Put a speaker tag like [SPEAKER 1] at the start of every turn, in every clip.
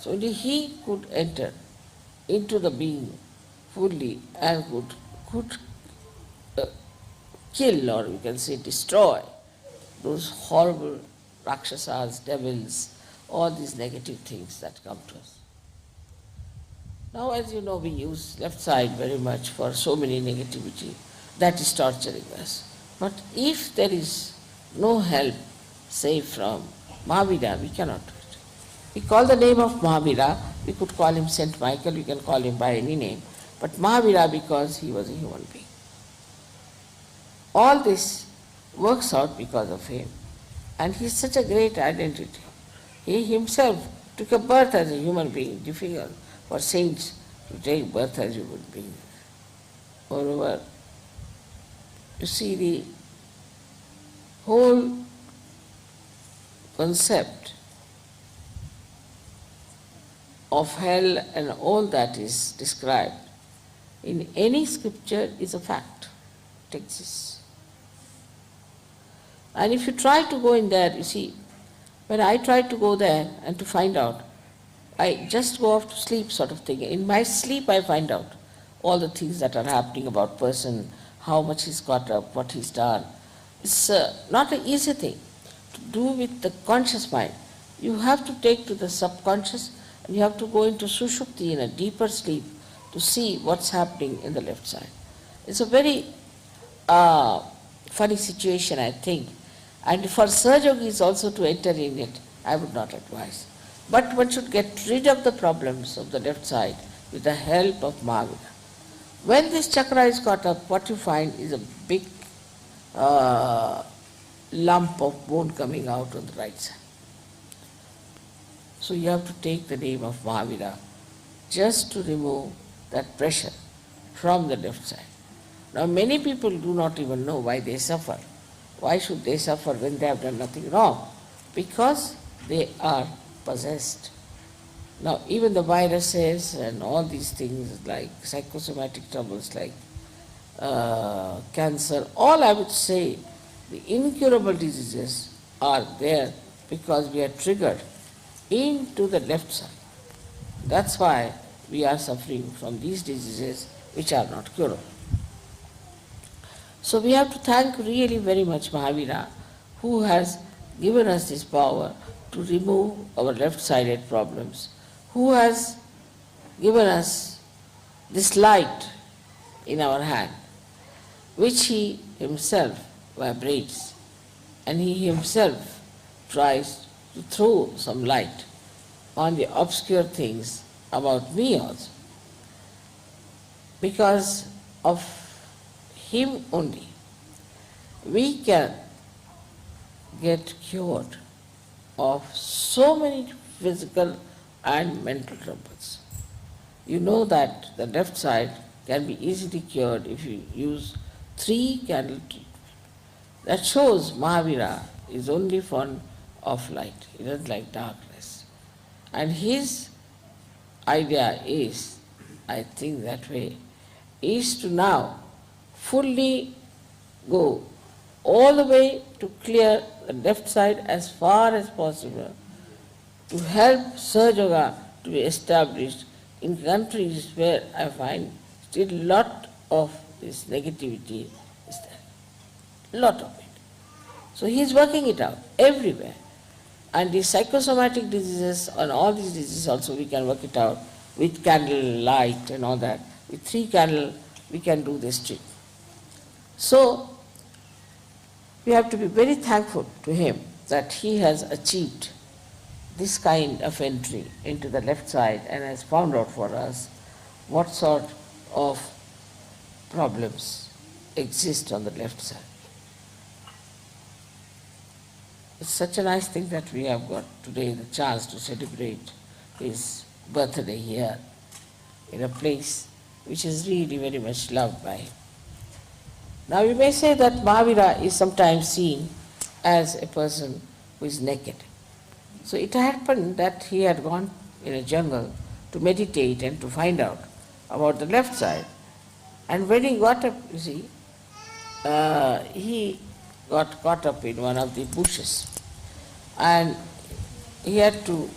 [SPEAKER 1] So only he could enter into the being fully and could uh, kill, or we can say destroy, those horrible rakshasas, devils, all these negative things that come to us. Now, as you know, we use left side very much for so many negativity that is torturing us. But if there is no help, say from Mahavira, we cannot do it. We call the name of Mahavira, we could call him Saint Michael, we can call him by any name, but Mahavira because he was a human being. All this works out because of him. And he is such a great identity. He himself took a birth as a human being, difficult for saints to take birth as human beings. Moreover, you see the whole concept of hell and all that is described in any scripture is a fact. It exists. And if you try to go in there, you see, when I tried to go there and to find out, I just go off to sleep sort of thing. In my sleep I find out all the things that are happening about person, how much he's got up, what he's done. It's not an easy thing to do with the conscious mind. You have to take to the subconscious and you have to go into sushupti, in a deeper sleep, to see what's happening in the left side. It's a very funny situation, I think. And for Sahaja Yogis also to enter in it, I would not advise. But one should get rid of the problems of the left side with the help of Mahavira. When this chakra is caught up, what you find is a big lump of bone coming out on the right side. So you have to take the name of Mahavira just to remove that pressure from the left side. Now many people do not even know why they suffer. Why should they suffer when they have done nothing wrong? Because they are possessed. Now even the viruses and all these things like psychosomatic troubles like cancer, all I would say, the incurable diseases are there because we are triggered into the left side. That's why we are suffering from these diseases which are not curable. So we have to thank really very much Mahavira, who has given us this power to remove our left-sided problems, who has given us this light in our hand, which he himself vibrates, and he himself tries to throw some light on the obscure things about me also. Because of him only, we can get cured of so many physical and mental troubles. You know that the left side can be easily cured if you use 3 candle treatment. That shows Mahavira is only fond of light. He doesn't like darkness. And his idea is, I think that way, is to now fully go all the way to clear the left side as far as possible, to help Sahaja Yoga to be established in countries where I find still lot of this negativity is there. Lot of it. So he is working it out everywhere. And the psychosomatic diseases and all these diseases also we can work it out with candle light and all that. With 3 candles we can do this trick. So we have to be very thankful to him that he has achieved this kind of entry into the left side and has found out for us what sort of problems exist on the left side. It's such a nice thing that we have got today the chance to celebrate his birthday here in a place which is really very much loved by him. Now you may say that Mahavira is sometimes seen as a person who is naked. So it happened that he had gone in a jungle to meditate and to find out about the left side. And when he got up, you see, he got caught up in one of the bushes. And he had to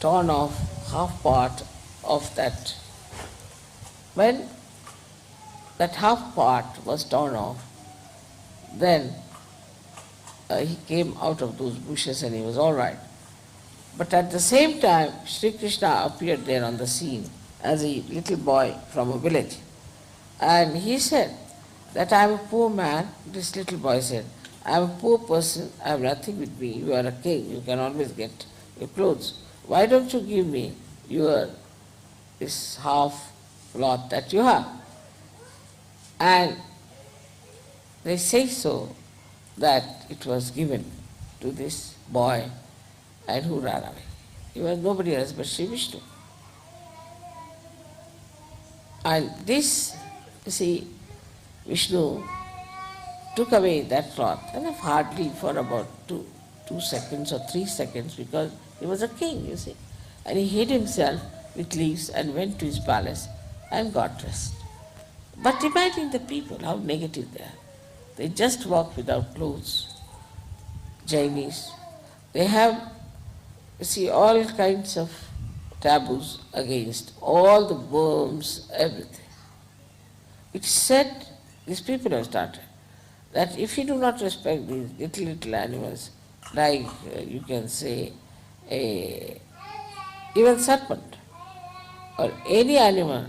[SPEAKER 1] torn off half part of that. When that half part was torn off, then he came out of those bushes and he was all right. But at the same time, Sri Krishna appeared there on the scene as a little boy from a village. And he said that I am a poor man. This little boy said, I am a poor person, I have nothing with me. You are a king, you can always get your clothes. Why don't you give me your this half cloth that you have? And they say so that it was given to this boy and who ran away. He was nobody else but Sri Vishnu. And this, you see, Vishnu took away that cloth, and hardly for about two seconds or 3 seconds, because he was a king, you see. And he hid himself with leaves and went to his palace and got dressed. But imagine the people, how negative they are. They just walk without clothes. Jainis, they have, you see, all kinds of taboos against all the worms, everything. It's said, these people have started, that if you do not respect these little animals, like you can say even serpent or any animal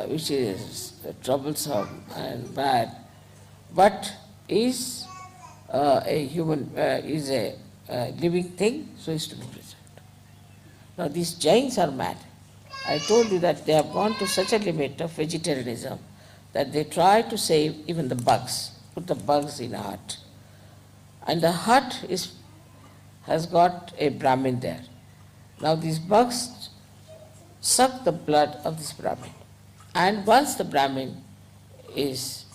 [SPEAKER 1] which is troublesome and bad, but is a human, is a living thing, so is to be preserved. Now these Jains are mad. I told you that they have gone to such a limit of vegetarianism that they try to save even the bugs, put the bugs in a hut. And the hut has got a Brahmin there. Now these bugs suck the blood of this Brahmin. And once the Brahmin is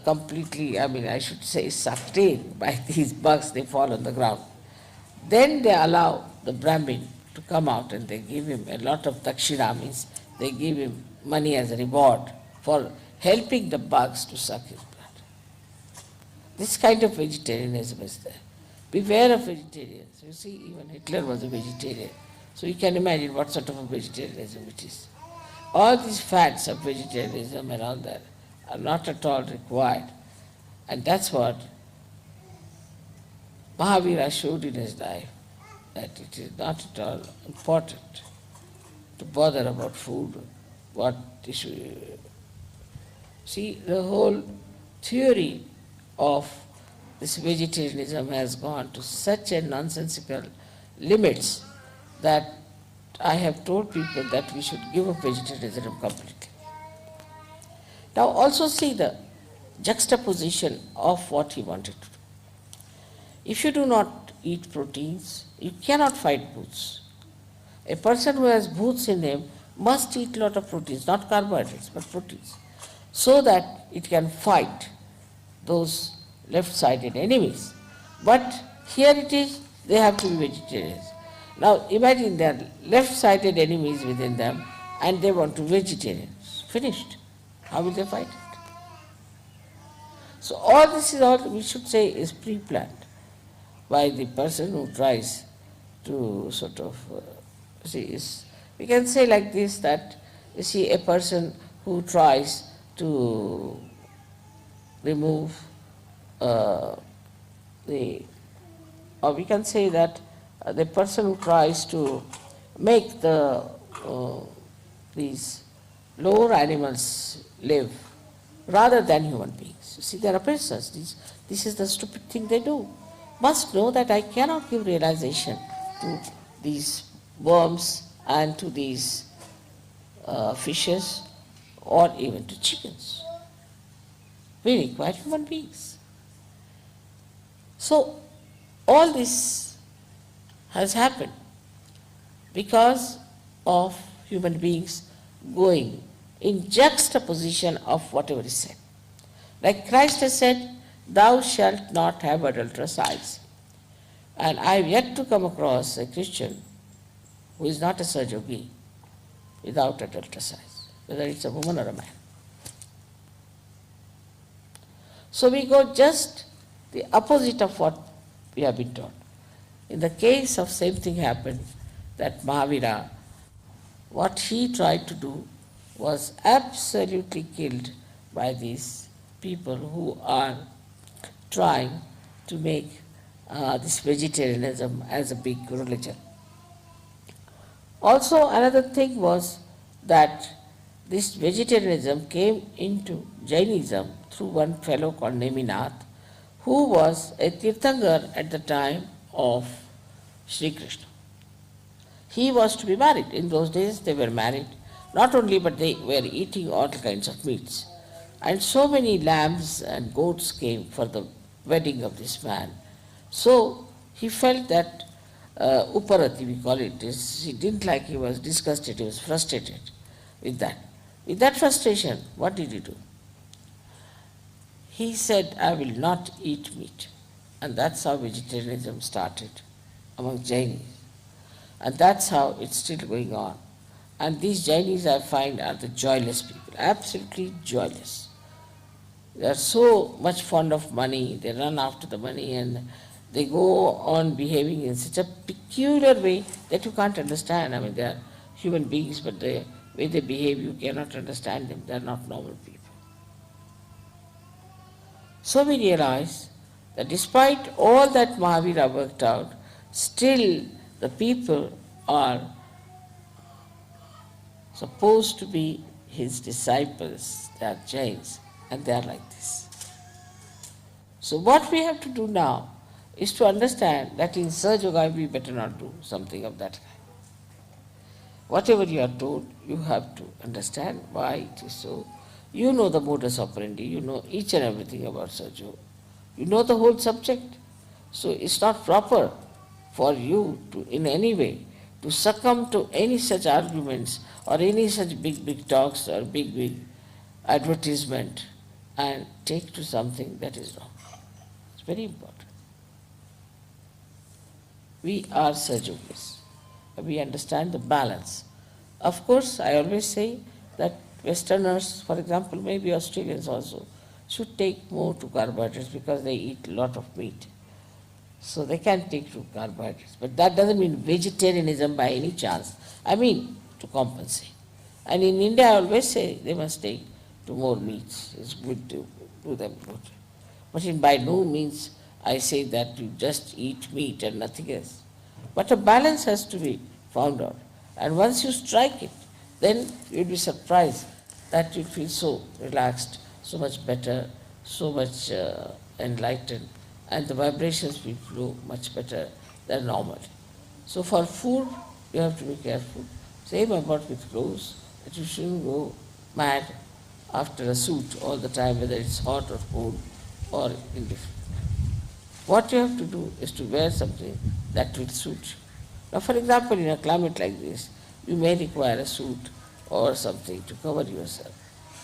[SPEAKER 1] completely, I should say, sucked in by these bugs, they fall on the ground. Then they allow the Brahmin to come out and they give him a lot of dakshina, means they give him money as a reward for helping the bugs to suck his blood. This kind of vegetarianism is there. Beware of vegetarians. You see, even Hitler was a vegetarian. So you can imagine what sort of a vegetarianism it is. All these fads of vegetarianism and all that are not at all required. And that's what Mahavira showed in his life, that it is not at all important to bother about food, what issue. See, the whole theory of this vegetarianism has gone to such a nonsensical limits that I have told people that we should give up vegetarianism completely. Now also see the juxtaposition of what he wanted to do. If you do not eat proteins, you cannot fight bhoots. A person who has bhoots in him must eat a lot of proteins, not carbohydrates, but proteins, so that it can fight those left-sided enemies. But here it is, they have to be vegetarians. Now imagine there are left-sided enemies within them and they want to be vegetarians. Finished. How will they fight it? So all this is all, we should say, is pre-planned by the person who tries to sort of, we can say like this, that you see a person who tries to remove or we can say that the person who tries to make these lower animals live rather than human beings. You see, there are persons, this is the stupid thing they do. Must know that I cannot give realization to these worms and to these fishes or even to chickens. We require human beings. So all this has happened because of human beings going in juxtaposition of whatever is said. Like Christ has said, thou shalt not have adulterous eyes. And I have yet to come across a Christian who is not a Sahajogi without adulterous eyes, whether it's a woman or a man. So we go just the opposite of what we have been taught. In the case of same thing happened, that Mahavira, what he tried to do was absolutely killed by these people who are trying to make this vegetarianism as a big religion. Also, another thing was that this vegetarianism came into Jainism through one fellow called Neminath, who was a Tirthankar at the time of Sri Krishna. He was to be married. In those days, they were married. Not only, but they were eating all kinds of meats. And so many lambs and goats came for the wedding of this man. So he felt that Uparati, we call it, he didn't like, he was disgusted, he was frustrated with that. With that frustration, what did he do? He said, I will not eat meat. And that's how vegetarianism started among Jainis. And that's how it's still going on. And these Jainis, I find, are the joyless people, absolutely joyless. They are so much fond of money, they run after the money, and they go on behaving in such a peculiar way that you can't understand. I mean, they are human beings, but the way they behave, you cannot understand them. They are not normal people. So we realize that despite all that Mahavira worked out, still the people are supposed to be his disciples. They are Jains, and they are like this. So what we have to do now is to understand that in Sahaja Yoga we better not do something of that kind. Whatever you are told, you have to understand why it is so. You know the modus operandi, you know each and everything about Sahaja Yoga. You know the whole subject. So it's not proper for you to, in any way, to succumb to any such arguments or any such big talks or big advertisement and take to something that is wrong. It's very important. We are Sahaja Yogis. We understand the balance. Of course, I always say that Westerners, for example, maybe Australians also, should take more to carbohydrates because they eat a lot of meat. So they can take to carbohydrates. But that doesn't mean vegetarianism by any chance. I mean to compensate. And in India, I always say they must take to more meats. It's good to do them good. But by no means I say that you just eat meat and nothing else. But a balance has to be found out. And once you strike it, then you'll be surprised that you feel so relaxed, so much better, so much enlightened, and the vibrations will flow much better than normal. So for food, you have to be careful. Same about with clothes, that you shouldn't go mad after a suit all the time, whether it's hot or cold or indifferent. What you have to do is to wear something that will suit you. Now, for example, in a climate like this, you may require a suit or something to cover yourself.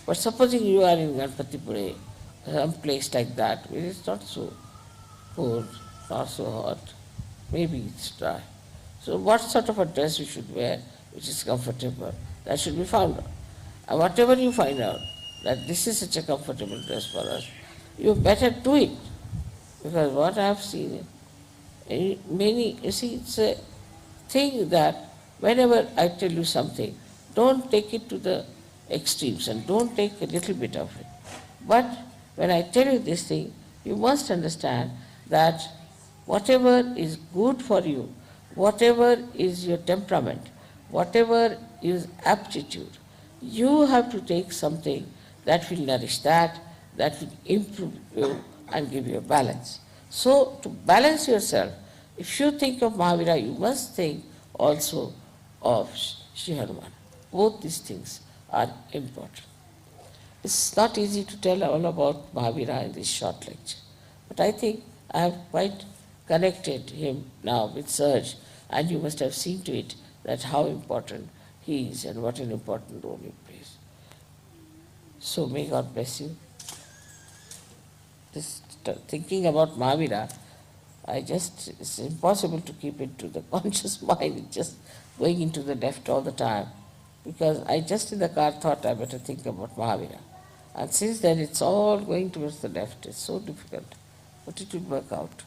[SPEAKER 1] But supposing you are in Ganpatipure, some place like that, where it's not so cold, not so hot, maybe it's dry. So what sort of a dress you should wear which is comfortable, that should be found out. And whatever you find out, that this is such a comfortable dress for us, you better do it. Because what I have seen, many, you see, it's a thing that whenever I tell you something, don't take it to the extremes and don't take a little bit of it. But when I tell you this thing, you must understand that whatever is good for you, whatever is your temperament, whatever is aptitude, you have to take something that will nourish that will improve you and give you a balance. So to balance yourself, if you think of Mahavira, you must think also of Sri Hanuman. Both these things are important. It's not easy to tell all about Mahavira in this short lecture, but I think I have quite connected him now with Sahaja, and you must have seen to it that how important he is and what an important role he plays. So may God bless you. Just thinking about Mahavira, it's impossible to keep it to the conscious mind. It's just going into the left all the time. Because I just in the car thought I better think about Mahavira. And since then it's all going towards the left. It's so difficult. But it will work out.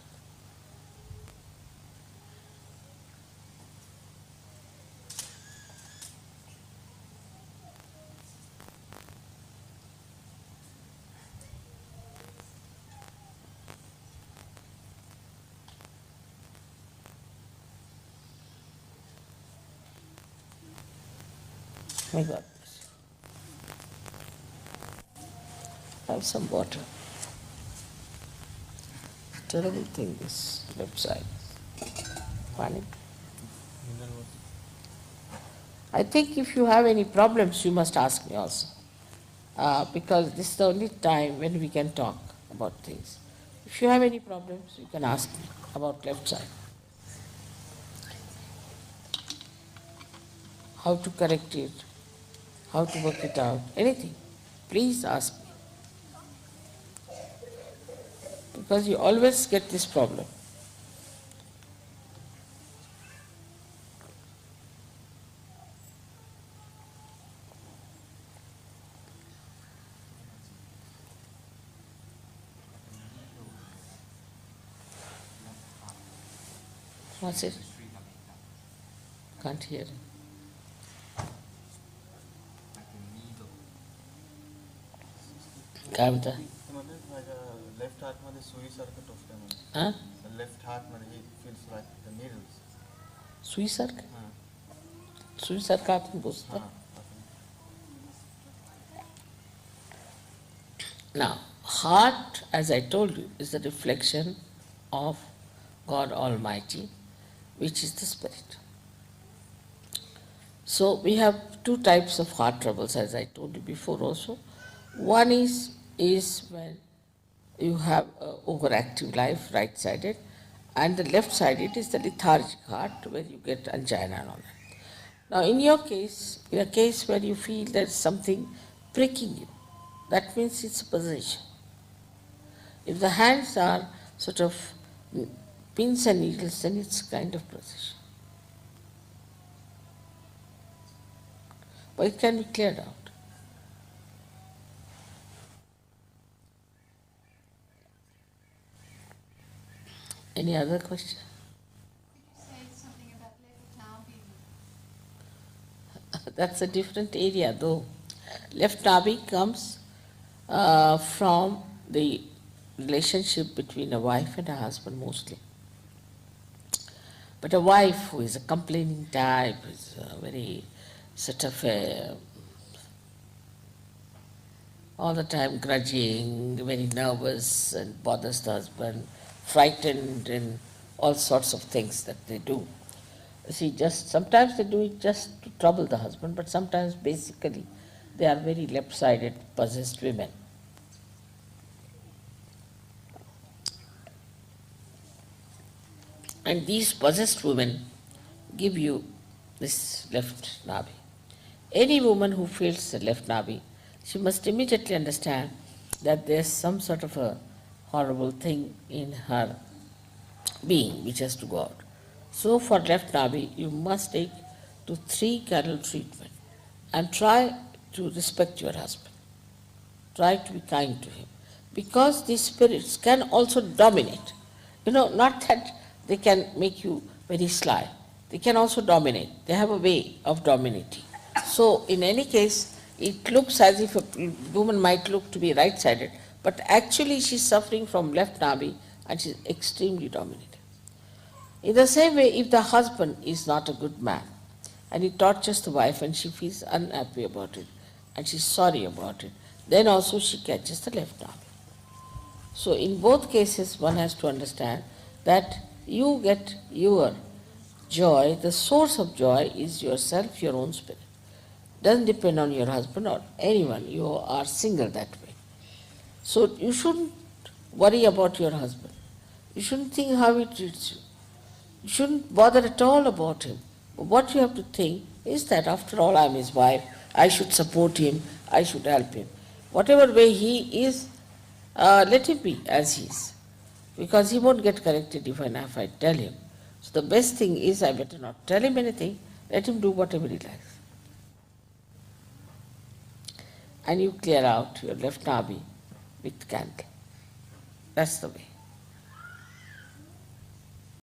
[SPEAKER 1] May God bless you. Have some water. Terrible thing, this left side. Funny. I think if you have any problems, you must ask me also. Because this is the only time when we can talk about things. If you have any problems, you can ask me about left side. How to correct it, how to work it out, anything. Please ask me. Because you always get this problem. What's it? Can't hear it. काय म्हणता?
[SPEAKER 2] Left heart मध्ये सुईसारखं टोचतंय मला.
[SPEAKER 1] हां?
[SPEAKER 2] Left heart मध्ये it feels like the needles.
[SPEAKER 1] सुईसारखं?
[SPEAKER 2] हां.
[SPEAKER 1] सुईसारखं आपण बोलतो.
[SPEAKER 2] हां.
[SPEAKER 1] Now, heart, as I told you, is the reflection of God Almighty, which is the Spirit. So we have two types of heart troubles, as I told you before also. One is when you have an overactive life, right-sided, and the left-sided is the lethargic heart, where you get angina and all that. Now, in your case, in a case where you feel there's something pricking you, that means it's a possession. If the hands are sort of pins and needles, then it's kind of possession. But it can be cleared out. Any other question?
[SPEAKER 3] Could you say something about left nabi?
[SPEAKER 1] That's a different area though. Left nabi comes from the relationship between a wife and a husband mostly. But a wife who is a complaining type, is very sort of all the time grudging, very nervous and bothers the husband, frightened and all sorts of things that they do. See, just sometimes they do it just to trouble the husband, but sometimes basically they are very left-sided, possessed women. And these possessed women give you this left nabi. Any woman who feels the left nabi, she must immediately understand that there's some sort of a horrible thing in her being which has to go out. So for left nabi, you must take to 3 candle treatment and try to respect your husband. Try to be kind to him. Because these spirits can also dominate. Not that they can make you very sly. They can also dominate. They have a way of dominating. So in any case, it looks as if a woman might look to be right-sided, but actually she's suffering from left nabi and she's extremely dominating. In the same way, if the husband is not a good man and he tortures the wife and she feels unhappy about it and she's sorry about it, then also she catches the left nabi. So in both cases, one has to understand that you get your joy, the source of joy is yourself, your own spirit. Doesn't depend on your husband or anyone. You are single that way. So you shouldn't worry about your husband. You shouldn't think how he treats you. You shouldn't bother at all about him. But what you have to think is that after all I'm his wife, I should support him, I should help him. Whatever way he is, let him be as he is. Because he won't get corrected if I tell him. So the best thing is I better not tell him anything, let him do whatever he likes. And you clear out your left nabi with candle. That's the way.